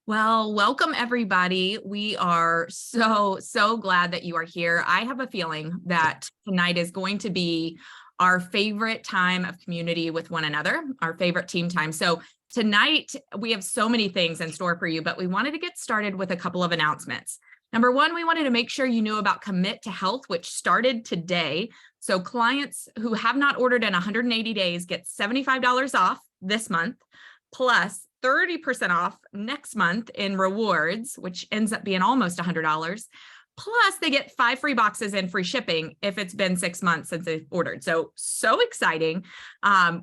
Well, welcome everybody. We are so glad that you are here. I have a feeling that tonight is going to be our favorite time of community with one another, our favorite team time. So tonight we have so many things in store for you, but we wanted to get started with a couple of announcements. Number one, we wanted to make sure you knew about Commit to Health, which started today. So clients who have not ordered in 180 days get $75 off this month, plus 30% off next month in rewards, which ends up being almost $100. Plus, they get 5 free boxes and free shipping if it's been 6 months since they've ordered. So exciting.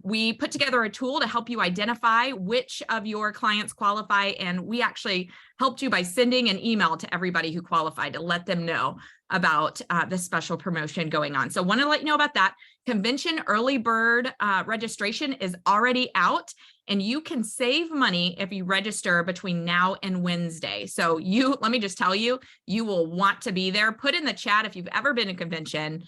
We put together a tool to help you identify which of your clients qualify, and we actually helped you by sending an email to everybody who qualified to let them know about this special promotion going on. So want to let you know about that. Convention early bird registration is already out, and you can save money if you register between now and Wednesday. So let me just tell you, you will want to be there. Put in the chat if you've ever been to convention,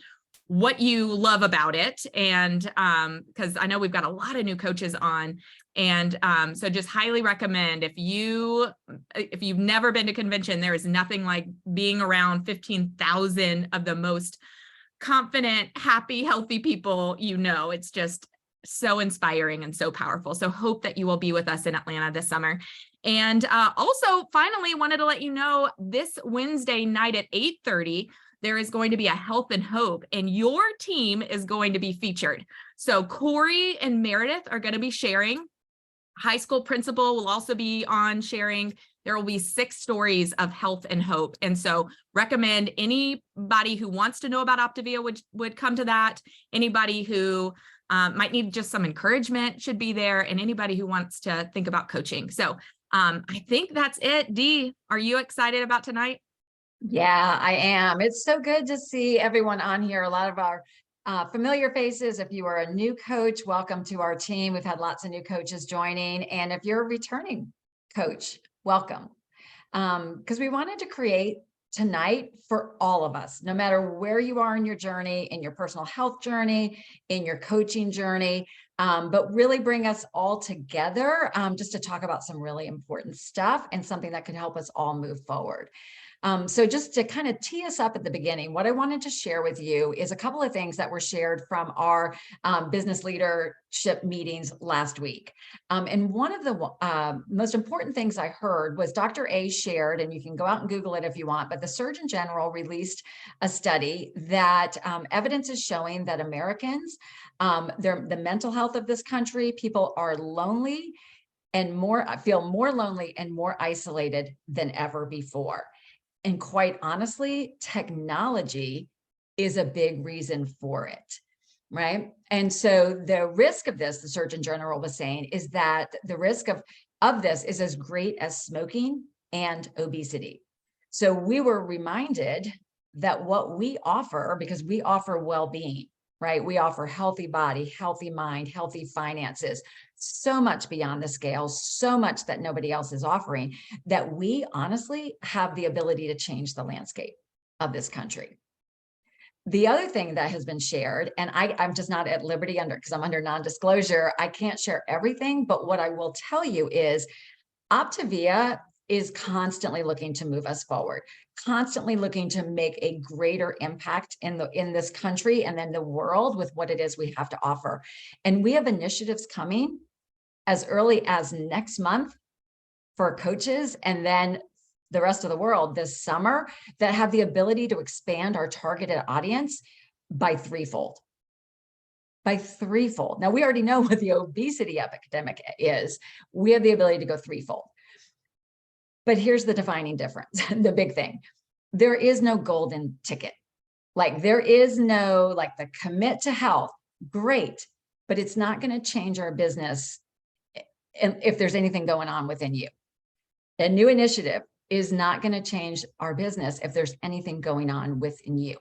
what you love about it. And because I know we've got a lot of new coaches on. And so just highly recommend if you've never been to convention, there is nothing like being around 15,000 of the most confident, happy, healthy people. It's just so inspiring and so powerful. So hope that you will be with us in Atlanta this summer. And also finally wanted to let you know this Wednesday night at 8:30, there is going to be a Health and Hope, and your team is going to be featured. So Corey and Meredith are going to be sharing. High school principal will also be on sharing. There will be 6 stories of health and hope. And so recommend anybody who wants to know about Optavia would come to that. Anybody who might need just some encouragement should be there, and anybody who wants to think about coaching. So I think that's it. Dee, are you excited about tonight? Yeah, I am. It's so good to see everyone on here. A lot of our familiar faces. If you are a new coach, welcome to our team. We've had lots of new coaches joining. And if you're a returning coach, welcome. Because we wanted to create tonight for all of us, no matter where you are in your journey, in your personal health journey, in your coaching journey, but really bring us all together just to talk about some really important stuff and something that could help us all move forward. So just to kind of tee us up at the beginning, what I wanted to share with you is a couple of things that were shared from our business leadership meetings last week. And one of the most important things I heard was Dr. A shared, and you can go out and Google it if you want, but the Surgeon General released a study that evidence is showing that Americans, the mental health of this country, people are lonely and feel more lonely and more isolated than ever before. And quite honestly, technology is a big reason for it, right? And so the risk of this, the Surgeon General was saying, is that the risk of this is as great as smoking and obesity. So we were reminded that what we offer, because we offer well-being, right? We offer healthy body, healthy mind, healthy finances, so much beyond the scale, so much that nobody else is offering, that we honestly have the ability to change the landscape of this country. The other thing that has been shared, and I'm just not at liberty because I'm under non-disclosure, I can't share everything, but what I will tell you is Optavia is constantly looking to move us forward, constantly looking to make a greater impact in this country and then the world with what it is we have to offer. And we have initiatives coming as early as next month for coaches, and then the rest of the world this summer, that have the ability to expand our targeted audience by threefold. By threefold. Now, we already know what the obesity epidemic is. We have the ability to go threefold. But here's the defining difference, the big thing. There is no golden ticket. Like there is no, like the Commit to Health, great, but it's not going to change our business if there's anything going on within you. A new initiative is not going to change our business if there's anything going on within you.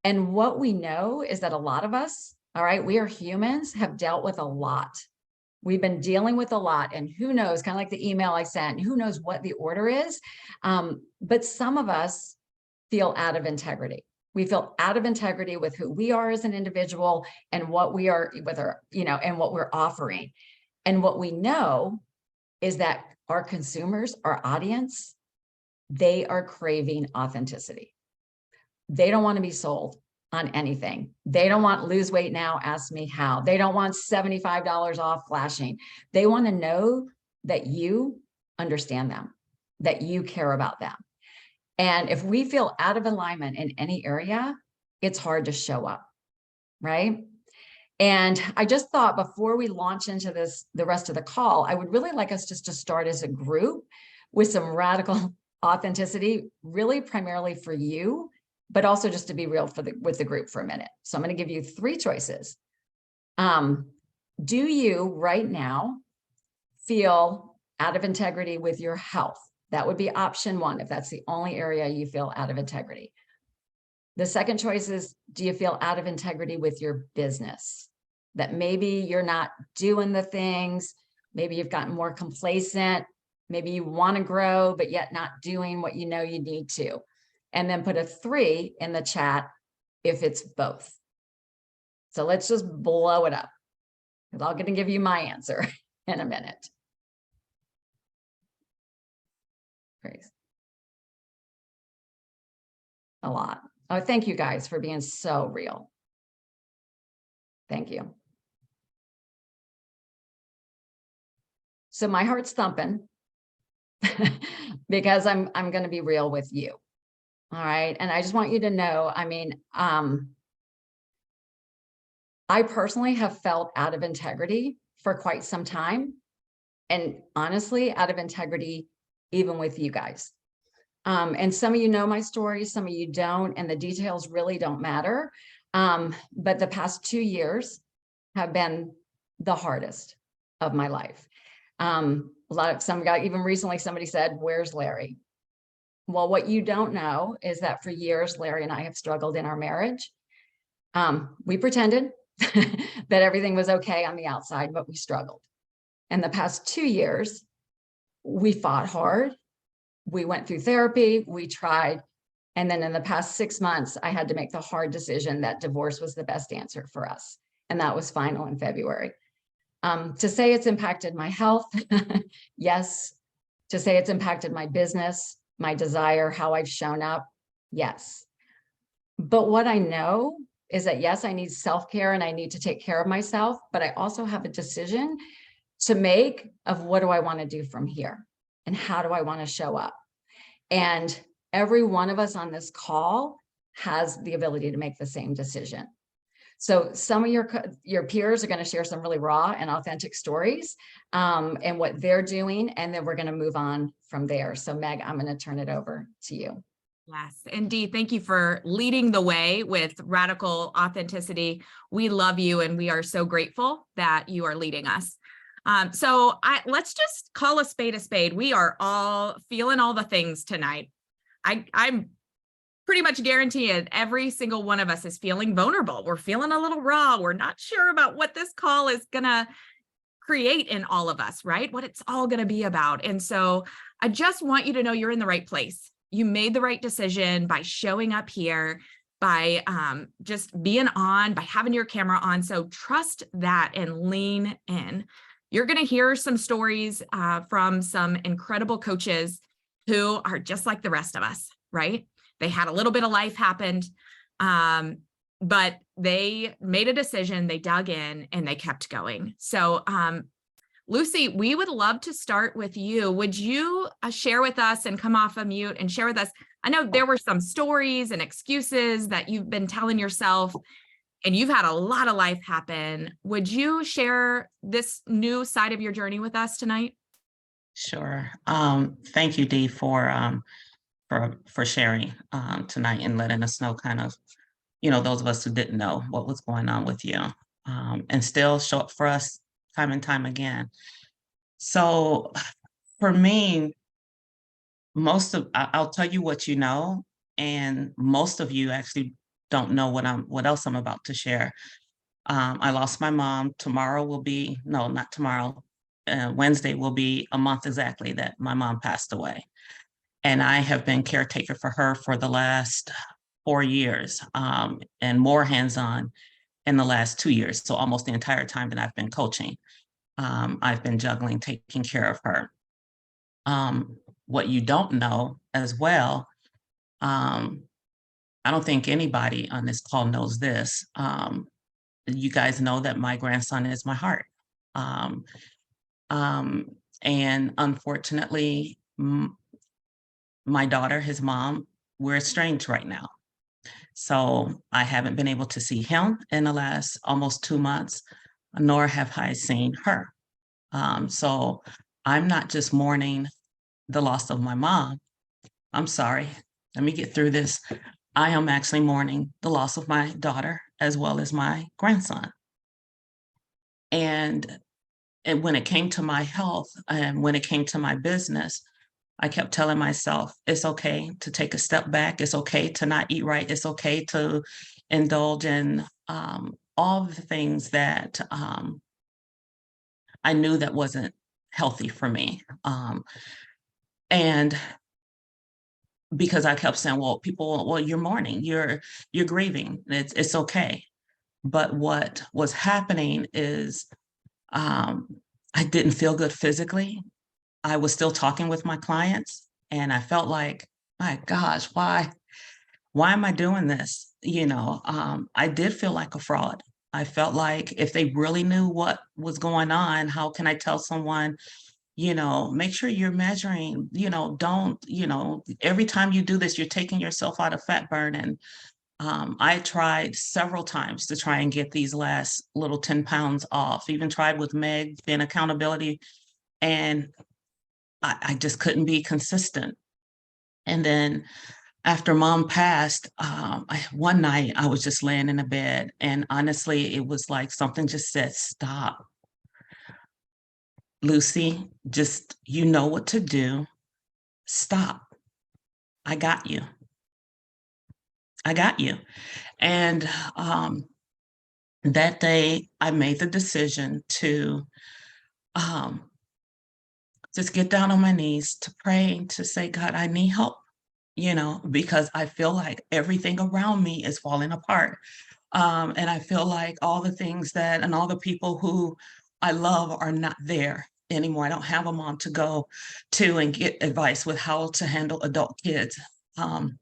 And what we know is that a lot of us, all right, we are humans, have dealt with a lot. We've been dealing with a lot, and who knows, kind of like the email I sent, who knows what the order is. But some of us feel out of integrity. We feel out of integrity with who we are as an individual and what we are with our, and what we're offering. And what we know is that our consumers, our audience, they are craving authenticity. They don't want to be sold on anything. They don't want lose weight now, ask me how. They don't want $75 off flashing. They want to know that you understand them, that you care about them. And if we feel out of alignment in any area, it's hard to show up, right? And I just thought before we launch into this, the rest of the call, I would really like us just to start as a group with some radical authenticity, really primarily for you, but also just to be real with the group for a minute. So I'm going to give you 3 choices. Do you right now feel out of integrity with your health? That would be option 1, if that's the only area you feel out of integrity. The second choice is, do you feel out of integrity with your business? That maybe you're not doing the things, maybe you've gotten more complacent, maybe you want to grow, but yet not doing what you know you need to. And then put a 3 in the chat if it's both. So let's just blow it up, because I'm going to give you my answer in a minute. Great. A lot. Oh, thank you guys for being so real. Thank you. So my heart's thumping because I'm going to be real with you. All right. And I just want you to know, I mean, I personally have felt out of integrity for quite some time. And honestly, out of integrity, even with you guys. And some of you know my story, some of you don't, and the details really don't matter. But the past 2 years have been the hardest of my life. Even recently somebody said, "Where's Larry?" Well, what you don't know is that for years, Larry and I have struggled in our marriage. We pretended that everything was okay on the outside, but we struggled. And the past 2 years, we fought hard. We went through therapy, we tried. And then in the past 6 months, I had to make the hard decision that divorce was the best answer for us. And that was final in February. To say it's impacted my health, yes. To say it's impacted my business, my desire, how I've shown up, yes. But what I know is that, yes, I need self-care and I need to take care of myself, but I also have a decision to make of what do I want to do from here and how do I want to show up? And every one of us on this call has the ability to make the same decision. So some of your peers are going to share some really raw and authentic stories and what they're doing, and then we're going to move on from there. So Meg, I'm going to turn it over to you. Yes, indeed. Thank you for leading the way with radical authenticity. We love you and we are so grateful that you are leading us. Let's just call a spade a spade. We are all feeling all the things tonight. I'm pretty much guaranteeing every single one of us is feeling vulnerable. We're feeling a little raw. We're not sure about what this call is gonna create in all of us, right? What it's all gonna be about. And so I just want you to know you're in the right place. You made the right decision by showing up here, by just being on, by having your camera on. So trust that and lean in. You're going to hear some stories from some incredible coaches who are just like the rest of us, right? They had a little bit of life happened, but they made a decision, they dug in, and they kept going. So Lucy, we would love to start with you. Would you share with us and come off of mute and share with us? I know there were some stories and excuses that you've been telling yourself, and you've had a lot of life happen. Would you share this new side of your journey with us tonight? Sure. Thank you, Dee, for sharing tonight and letting us know kind of, those of us who didn't know what was going on with you, and still show up for us time and time again. So for me, I'll tell you what you know, and most of you actually don't know what else I'm about to share. I lost my mom. Not tomorrow. Wednesday will be a month exactly that my mom passed away. And I have been caretaker for her for the last 4 years, and more hands-on in the last 2 years. So almost the entire time that I've been coaching. I've been juggling taking care of her. What you don't know as well, um, I don't think anybody on this call knows this. You guys know that my grandson is my heart. Um, and unfortunately, my daughter, his mom, we're estranged right now. So I haven't been able to see him in the last almost 2 months, nor have I seen her. So I'm not just mourning the loss of my mom. I'm sorry. Let me get through this. I am actually mourning the loss of my daughter as well as my grandson. And when it came to my health and when it came to my business, I kept telling myself, it's okay to take a step back. It's okay to not eat right. It's okay to indulge in all the things that I knew that wasn't healthy for me. And because I kept saying, well, well, you're mourning, you're grieving, it's okay. But what was happening is I didn't feel good physically. I was still talking with my clients, and I felt like, my gosh, why am I doing this? I did feel like a fraud. I felt like if they really knew what was going on, how can I tell someone, make sure you're measuring, don't, every time you do this, you're taking yourself out of fat burn. And I tried several times to try and get these last little 10 pounds off, even tried with Meg being accountability, and I just couldn't be consistent. And then after mom passed, one night I was just laying in the bed, and honestly, it was like something just said, stop. Lucy, just, you know what to do. Stop. I got you. I got you. And that day I made the decision to just get down on my knees, to pray, to say, God, I need help, because I feel like everything around me is falling apart. And I feel like all the things and all the people who I love are not there anymore. I don't have a mom to go to and get advice with how to handle adult kids. But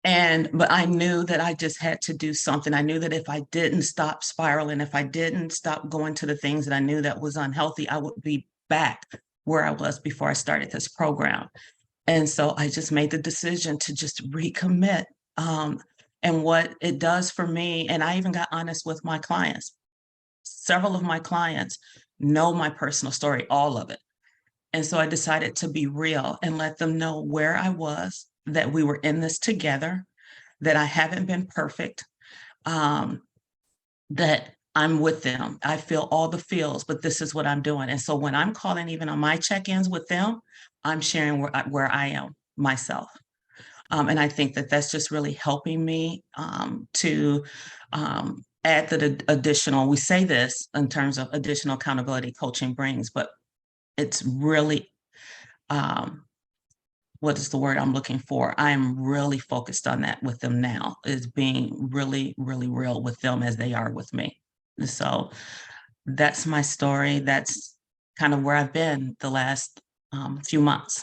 I knew that I just had to do something. I knew that if I didn't stop spiraling, if I didn't stop going to the things that I knew that was unhealthy, I would be back where I was before I started this program. And so I just made the decision to just recommit. And what it does for me, and I even got honest with my clients. Several of my clients know my personal story, all of it. And so I decided to be real and let them know where I was, that we were in this together, that I haven't been perfect, that I'm with them. I feel all the feels, but this is what I'm doing. And so when I'm calling, even on my check-ins with them, I'm sharing where I am myself. And I think that that's just really helping me to add the additional, we say this in terms of additional accountability coaching brings, but it's really, what is the word I'm looking for? I am really focused on that with them now, is being really, really real with them as they are with me. So that's my story. That's kind of where I've been the last few months.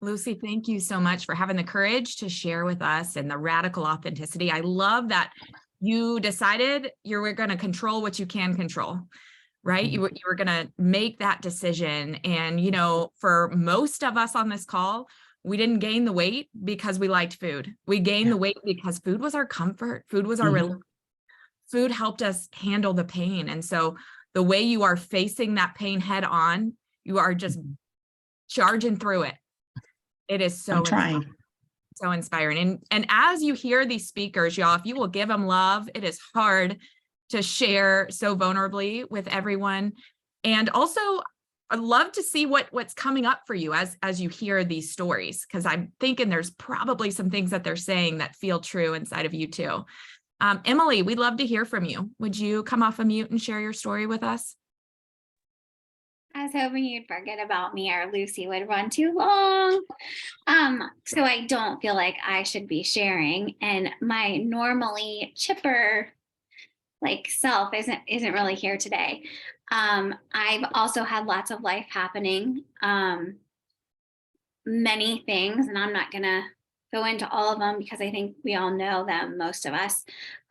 Lucy, thank you so much for having the courage to share with us and the radical authenticity. I love that you decided you were going to control what you can control, right? Mm-hmm. You were going to make that decision. And, for most of us on this call, we didn't gain the weight because we liked food. We gained the weight because food was our comfort. Food was our relief. Food helped us handle the pain. And so the way you are facing that pain head on, you are just charging through it. It is so inspiring. So inspiring. And as you hear these speakers, y'all, if you will give them love, it is hard to share so vulnerably with everyone. And also, I'd love to see what's coming up for you as you hear these stories, because I'm thinking there's probably some things that they're saying that feel true inside of you too. Emily, we'd love to hear from you. Would you come off a mute and share your story with us? I was hoping you'd forget about me, or Lucy would run too long. So I don't feel like I should be sharing. And my normally chipper like self isn't really here today. I've also had lots of life happening, many things, and I'm not gonna go into all of them because I think we all know them, most of us.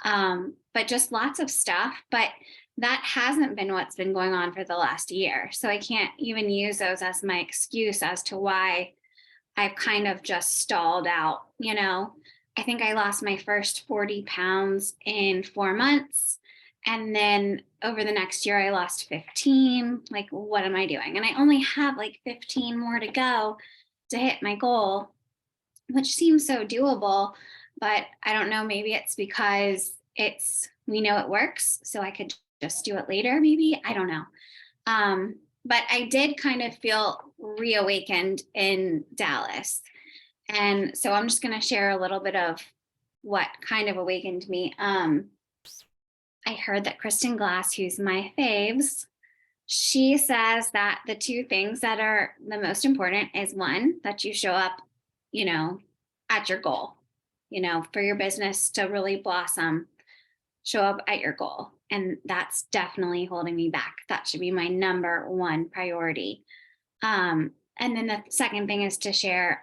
But just lots of stuff. But that hasn't been what's been going on for the last year. So I can't even use those as my excuse as to why I've kind of just stalled out, you know. I think I lost my first 40 pounds in 4 months. And then over the next year, I lost 15. Like, what am I doing? And I only have like 15 more to go to hit my goal, which seems so doable. But I don't know, maybe it's because we know it works. So I could just do it later, maybe. I don't know. But I did kind of feel reawakened in Dallas. And so I'm just going to share a little bit of what kind of awakened me. I heard that Kristen Glass, who's my faves, she says that the two things that are the most important is one, that you show up, you know, at your goal, you know, for your business to really blossom, show up at your goal. And that's definitely holding me back. That should be my number one priority. And then the second thing is to share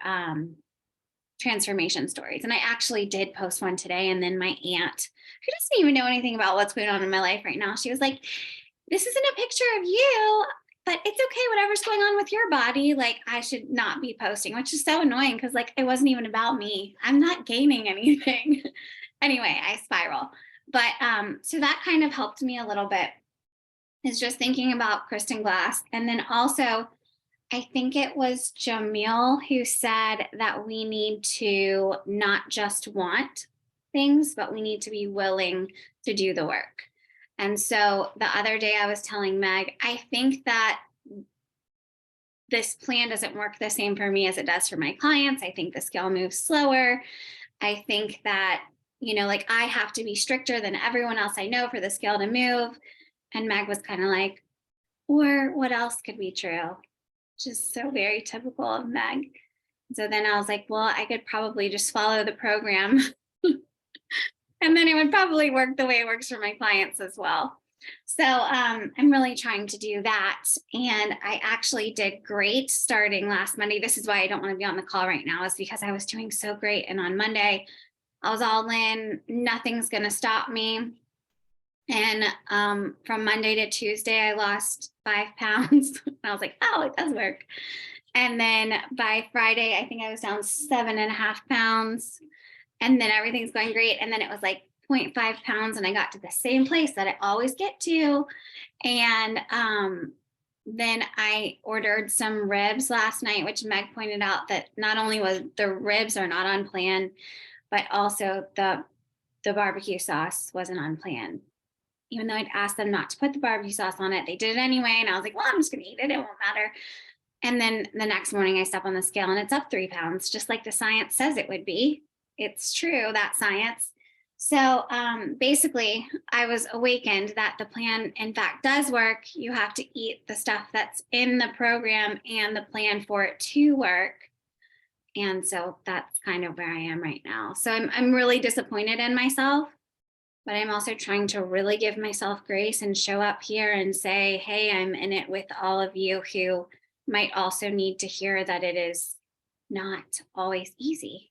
transformation stories. And I actually did post one today. And then my aunt, who doesn't even know anything about what's going on in my life right now, she was like, this isn't a picture of you, but it's okay, whatever's going on with your body. Like, I should not be posting, which is so annoying because like it wasn't even about me. I'm not gaining anything. Anyway, I spiral. But so that kind of helped me a little bit, is just thinking about Kristen Glass. And then also, I think it was Jamil who said that we need to not just want things, but we need to be willing to do the work. And so the other day I was telling Meg, I think that this plan doesn't work the same for me as it does for my clients. I think the scale moves slower. I think that, you know, like I have to be stricter than everyone else I know for the scale to move. And Meg was kind of like, or what else could be true? Just so very typical of Meg. So then I was like, well, I could probably just follow the program and then it would probably work the way it works for my clients as well. So I'm really trying to do that. And I actually did great starting last Monday. This is why I don't want to be on the call right now, is because I was doing so great. And on Monday, I was all in, nothing's going to stop me. And from Monday to Tuesday, I lost 5 pounds. I was like, oh, it does work. And then by Friday, I think I was down 7.5 pounds. And then everything's going great. And then it was like 0.5 pounds. And I got to the same place that I always get to. And then I ordered some ribs last night, which Meg pointed out that not only was the ribs are not on plan, but also the barbecue sauce wasn't on plan. Even though I'd asked them not to put the barbecue sauce on it, they did it anyway. And I was like, well, I'm just gonna eat it, it won't matter. And then the next morning I step on the scale and it's up 3 pounds, just like the science says it would be. It's true, that science. So basically I was awakened that the plan in fact does work. You have to eat the stuff that's in the program and the plan for it to work. And so that's kind of where I am right now. So I'm really disappointed in myself, but I'm also trying to really give myself grace and show up here and say, hey, I'm in it with all of you who might also need to hear that it is not always easy.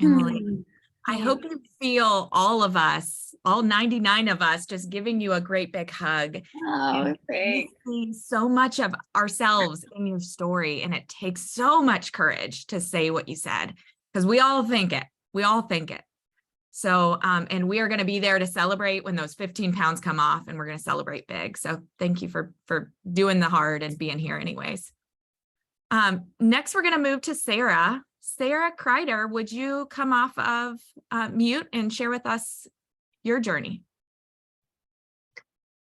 Emily, I Yeah. hope you feel all of us, all 99 of us, just giving you a great big hug. Oh, And thanks. we see so much of ourselves in your story, and it takes so much courage to say what you said, because we all think it. We all think it. So, and we are going to be there to celebrate when those 15 pounds come off, and we're going to celebrate big. So thank you for doing the hard and being here anyways. Next, we're going to move to Sarah. Sarah Kreider, would you come off of mute and share with us your journey?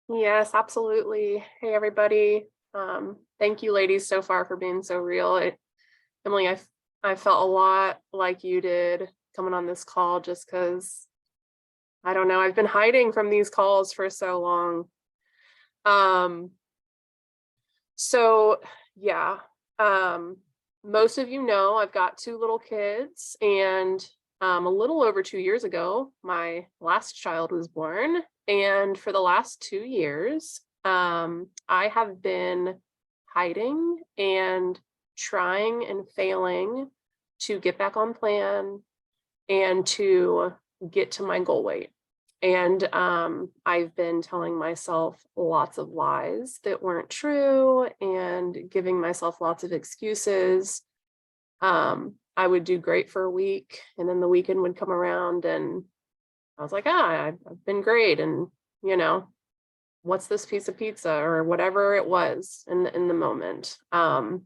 Yes, absolutely. Hey, everybody. Thank you, ladies, so far for being so real. Emily, I felt a lot like you did coming on this call, just because, I don't know, I've been hiding from these calls for so long. So yeah, most of you know I've got 2 little kids, and a little over 2 years ago, my last child was born. And for the last 2 years, I have been hiding and trying and failing to get back on plan and to get to my goal weight. And I've been telling myself lots of lies that weren't true and giving myself lots of excuses. I would do great for a week, and then the weekend would come around and I was like, I've been great. And, you know, what's this piece of pizza or whatever it was in the moment. And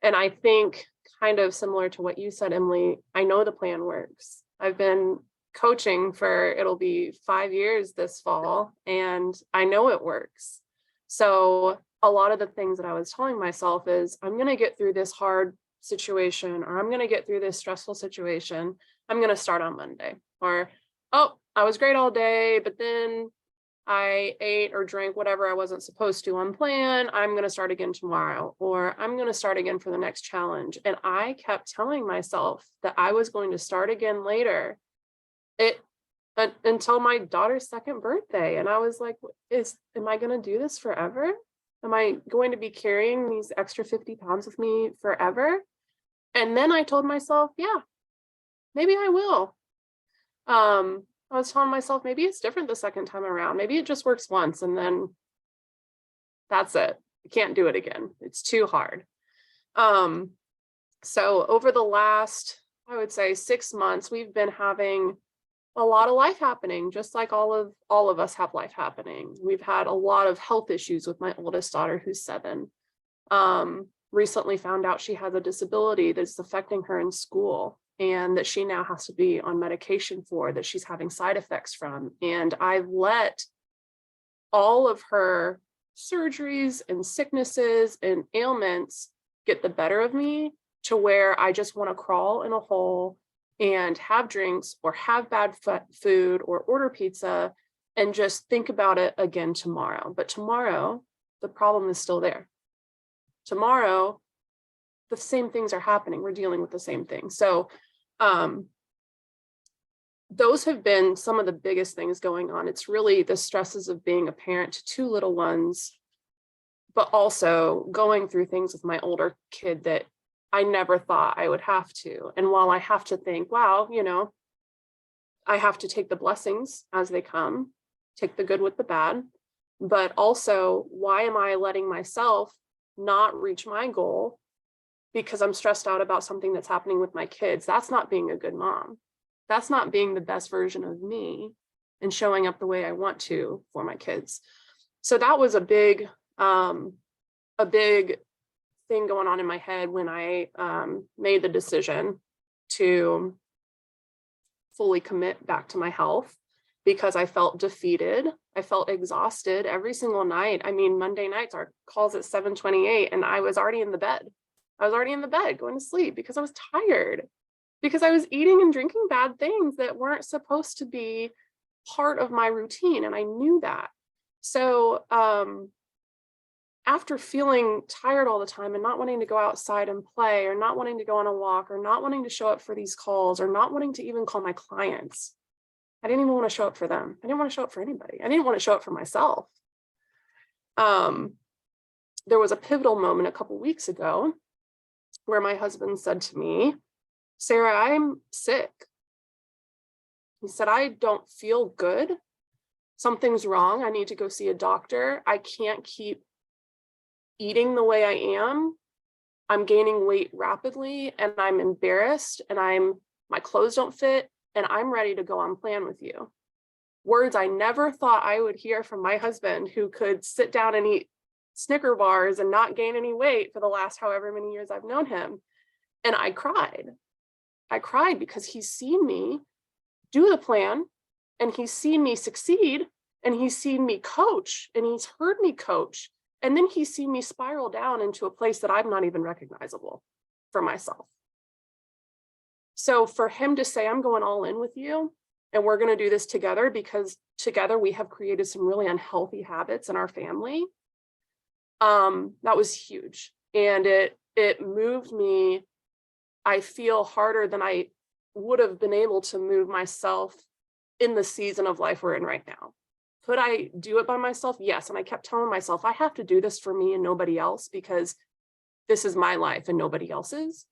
I think kind of similar to what you said, Emily, I know the plan works. I've been coaching for, it'll be 5 years this fall, and I know it works. So a lot of the things that I was telling myself is, I'm going to get through this hard situation, or I'm going to get through this stressful situation. I'm going to start on Monday. Or, oh, I was great all day, but then I ate or drank whatever I wasn't supposed to on plan. I'm going to start again tomorrow, or I'm going to start again for the next challenge. And I kept telling myself that I was going to start again later, until my daughter's 2nd birthday. And I was like, am I going to do this forever? Am I going to be carrying these extra 50 pounds with me forever? And then I told myself, yeah, maybe I will. I was telling myself, maybe it's different the second time around. Maybe it just works once and then that's it. I can't do it again. It's too hard. So over the last, I would say 6 months, we've been having a lot of life happening, just like all of us have life happening. We've had a lot of health issues with my oldest daughter, who's 7. Recently found out she has a disability that's affecting her in school, and that she now has to be on medication for, that she's having side effects from. And I've let all of her surgeries and sicknesses and ailments get the better of me, to where I just want to crawl in a hole and have drinks or have bad food or order pizza and just think about it again tomorrow. But tomorrow, the problem is still there. Tomorrow, the same things are happening. We're dealing with the same thing. So those have been some of the biggest things going on. It's really the stresses of being a parent to 2 little ones, but also going through things with my older kid that I never thought I would have to. And while I have to think, wow, you know, I have to take the blessings as they come, take the good with the bad, but also, why am I letting myself not reach my goal because I'm stressed out about something that's happening with my kids? That's not being a good mom. That's not being the best version of me and showing up the way I want to for my kids. So that was a big thing going on in my head when I made the decision to fully commit back to my health, because I felt defeated. I felt exhausted every single night. I mean, Monday nights, our calls at 7:28, and I was already in the bed. I was already in the bed going to sleep because I was tired, because I was eating and drinking bad things that weren't supposed to be part of my routine. And I knew that. So after feeling tired all the time and not wanting to go outside and play, or not wanting to go on a walk, or not wanting to show up for these calls, or not wanting to even call my clients, I didn't even want to show up for them. I didn't want to show up for anybody. I didn't want to show up for myself. There was a pivotal moment a couple weeks ago where my husband said to me, Sarah, I'm sick. He said, I don't feel good. Something's wrong. I need to go see a doctor. I can't keep eating the way I am. I'm gaining weight rapidly, and I'm embarrassed, and my clothes don't fit, and I'm ready to go on plan with you. Words I never thought I would hear from my husband, who could sit down and eat Snicker bars and not gain any weight for the last however many years I've known him. And I cried. I cried because he's seen me do the plan, and he's seen me succeed, and he's seen me coach, and he's heard me coach. And then he's seen me spiral down into a place that I'm not even recognizable for myself. So for him to say, I'm going all in with you, and we're going to do this together, because together we have created some really unhealthy habits in our family, that was huge. And it moved me, I feel, harder than I would have been able to move myself in the season of life we're in right now. Could I do it by myself? Yes. And I kept telling myself, I have to do this for me and nobody else, because this is my life and nobody else's.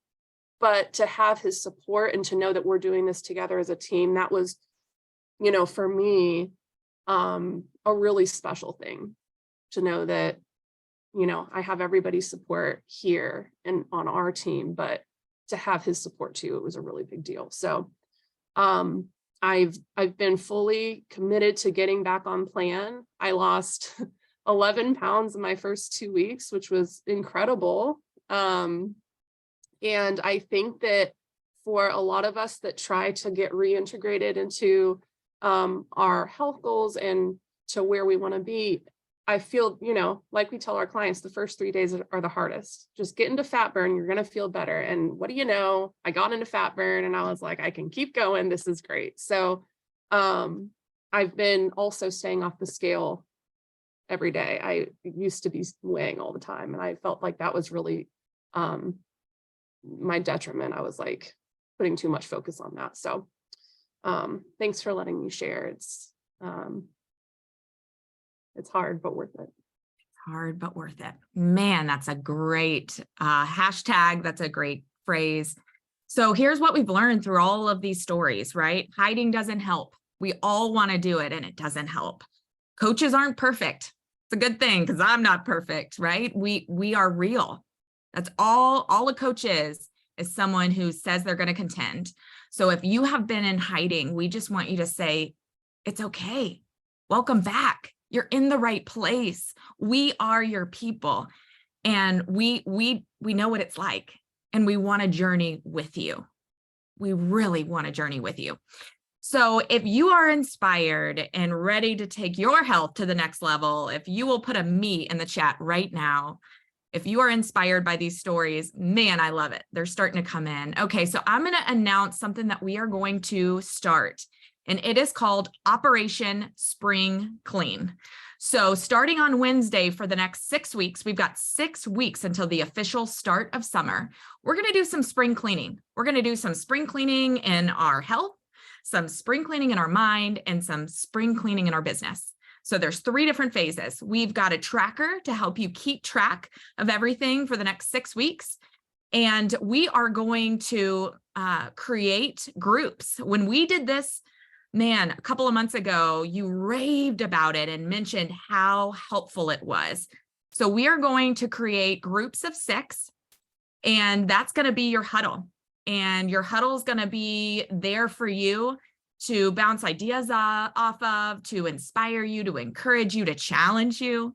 But to have his support and to know that we're doing this together as a team, that was, you know, for me, a really special thing to know that, you know, I have everybody's support here and on our team, but to have his support too, it was a really big deal. So I've been fully committed to getting back on plan. I lost 11 pounds in my first 2 weeks, which was incredible. And I think that for a lot of us that try to get reintegrated into our health goals and to where we want to be, I feel, you know, like we tell our clients, the first 3 days are the hardest. Just get into fat burn, you're going to feel better. And what do you know? I got into fat burn and I was like, I can keep going. This is great. So I've been also staying off the scale every day. I used to be weighing all the time, and I felt like that was really my detriment. I was like putting too much focus on that. So thanks for letting me share. It's hard, but worth it. Hard, but worth it. Man, that's a great hashtag. That's a great phrase. So here's what we've learned through all of these stories, right? Hiding doesn't help. We all want to do it and it doesn't help. Coaches aren't perfect. It's a good thing because I'm not perfect, right? We are real. That's all a coach is someone who says they're going to contend. So if you have been in hiding, we just want you to say, it's okay. Welcome back. You're in the right place. We are your people, and we know what it's like, and we want to journey with you. We really want to journey with you. So if you are inspired and ready to take your health to the next level, if you will put a me in the chat right now, if you are inspired by these stories, man, I love it. They're starting to come in. Okay, so I'm going to announce something that we are going to start, and it is called Operation Spring Clean. So starting on Wednesday for the next 6 weeks, we've got 6 weeks until the official start of summer. We're going to do some spring cleaning. We're going to do some spring cleaning in our health, some spring cleaning in our mind, and some spring cleaning in our business. So there's 3 different phases. We've got a tracker to help you keep track of everything for the next 6 weeks. And we are going to create groups. When we did this, man, a couple of months ago, you raved about it and mentioned how helpful it was. So we are going to create groups of 6, and that's going to be your huddle. And your huddle is going to be there for you to bounce ideas off of, to inspire you, to encourage you, to challenge you,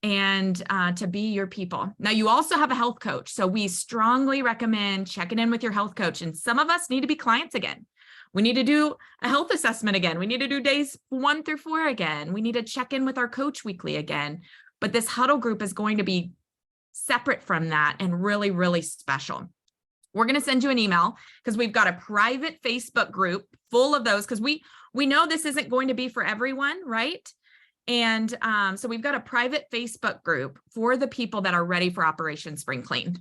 and to be your people. Now, you also have a health coach. So we strongly recommend checking in with your health coach. And some of us need to be clients again. We need to do a health assessment again. We need to do days 1 through 4 again. We need to check in with our coach weekly again. But this huddle group is going to be separate from that and really, really special. We're going to send you an email because we've got a private Facebook group full of those, because we know this isn't going to be for everyone, right? And so we've got a private Facebook group for the people that are ready for Operation Spring Clean.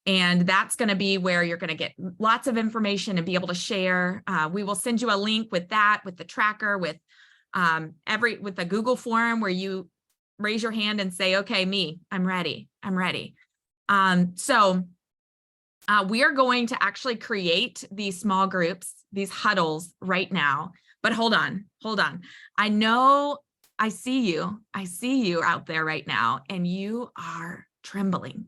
And that's going to be where you're going to get lots of information and be able to share. We will send you a link with that, with the tracker, with the Google form where you raise your hand and say, okay, I'm ready. So we are going to actually create these small groups, these huddles right now. But hold on. I know I see you out there right now, and you are trembling.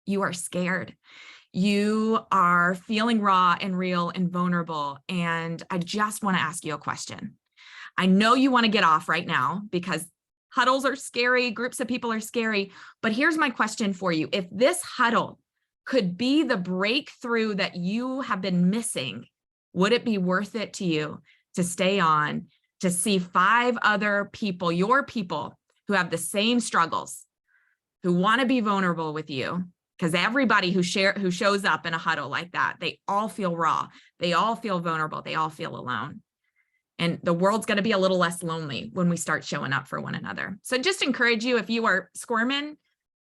You are scared. You are feeling raw and real and vulnerable. And I just want to ask you a question. I know you want to get off right now because huddles are scary, groups of people are scary. But here's my question for you. If this huddle could be the breakthrough that you have been missing, would it be worth it to you to stay on, to see 5 other people, your people, who have the same struggles, who want to be vulnerable with you? Because everybody who shows up in a huddle like that, they all feel raw. They all feel vulnerable. They all feel alone. And the world's going to be a little less lonely when we start showing up for one another. So just encourage you, if you are squirming,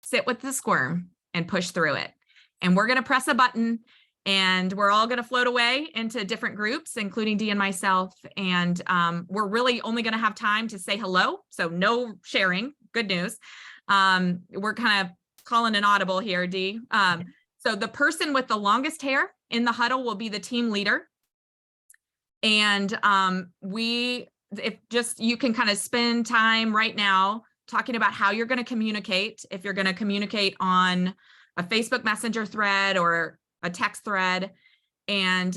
sit with the squirm and push through it. And we're going to press a button, And we're all going to float away into different groups, including Dee and myself. And we're really only going to have time to say hello. So no sharing. Good news. We're kind of calling an audible here, Dee. So the person with the longest hair in the huddle will be the team leader. And you can kind of spend time right now talking about how you're going to communicate. If you're going to communicate on a Facebook Messenger thread or a text thread, and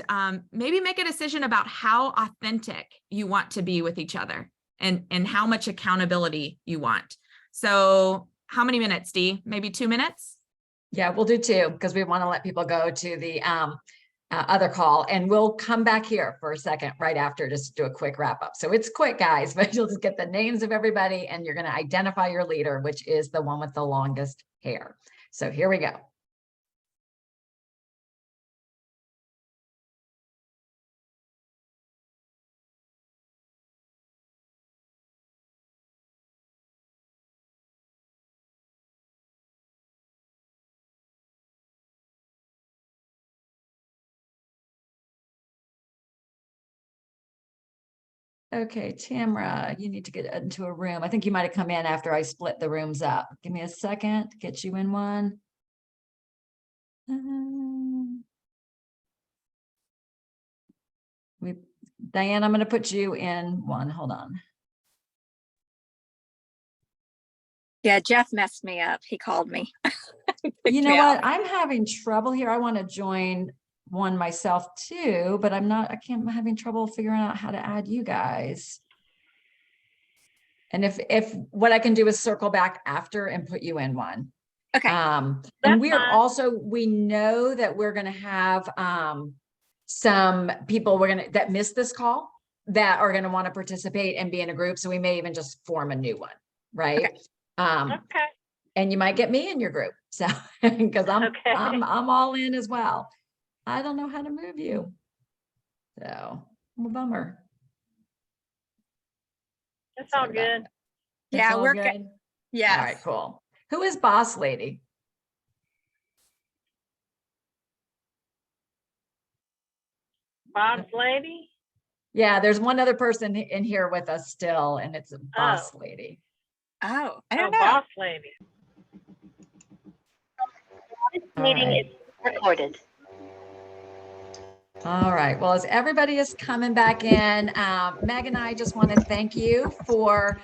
maybe make a decision about how authentic you want to be with each other and how much accountability you want. So how many minutes, Dee? Maybe 2 minutes? Yeah, we'll do 2 because we want to let people go to the other call, and we'll come back here for a second right after, just to do a quick wrap up. So it's quick, guys, but you'll just get the names of everybody and you're going to identify your leader, which is the one with the longest hair. So here we go. Okay, Tamara, you need to get into a room. I think you might have come in after I split the rooms up. Give me a second to get you in one. Diane, I'm going to put you in one. Hold on. Yeah, Jeff messed me up. He called me. You know what? I'm having trouble here. I want to join one myself too, but I'm having trouble figuring out how to add you guys. And if what I can do is circle back after and put you in one. Okay. And we know that we're going to have some people that missed this call that are going to want to participate and be in a group. So we may even just form a new one, right? Okay. And you might get me in your group. So, because I'm all in as well. I don't know how to move you. So I'm a bummer. It's all good. Yeah, we're good. good. Yeah. All right, cool. Who is Boss Lady? Boss Lady? Yeah, there's one other person in here with us still, and it's a Boss Lady. Oh, I don't know. Boss Lady. This meeting is recorded. All right. Well, as everybody is coming back in, Meg and I just want to thank you for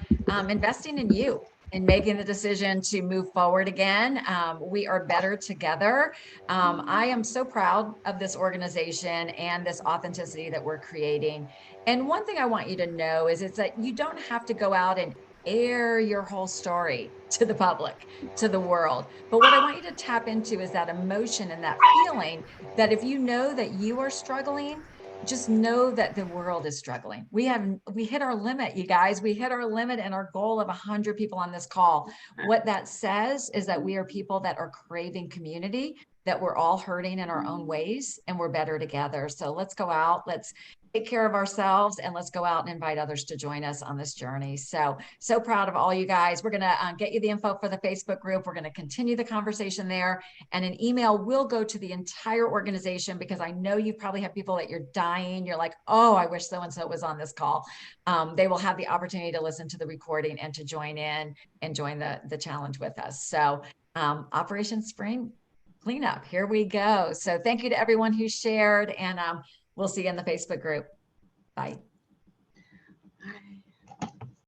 investing in you and making the decision to move forward again. We are better together. I am so proud of this organization and this authenticity that we're creating. And one thing I want you to know is that you don't have to go out and air your whole story to the public, to the world. But what I want you to tap into is that emotion and that feeling that if you know that you are struggling, just know that the world is struggling. We hit our limit, you guys. We hit our limit and our goal of 100 people on this call. What that says is that we are people that are craving community, that we're all hurting in our own ways, and we're better together. So let's go out, let's take care of ourselves, and let's go out and invite others to join us on this journey. So proud of all you guys. We're going to get you the info for the Facebook group. We're going to continue the conversation there, and an email will go to the entire organization, because I know you probably have people that you're dying. You're like, oh, I wish so-and-so was on this call. They will have the opportunity to listen to the recording and to join in and join the challenge with us. So Operation Spring Cleanup, here we go. So thank you to everyone who shared, and we'll see you in the Facebook group. Bye.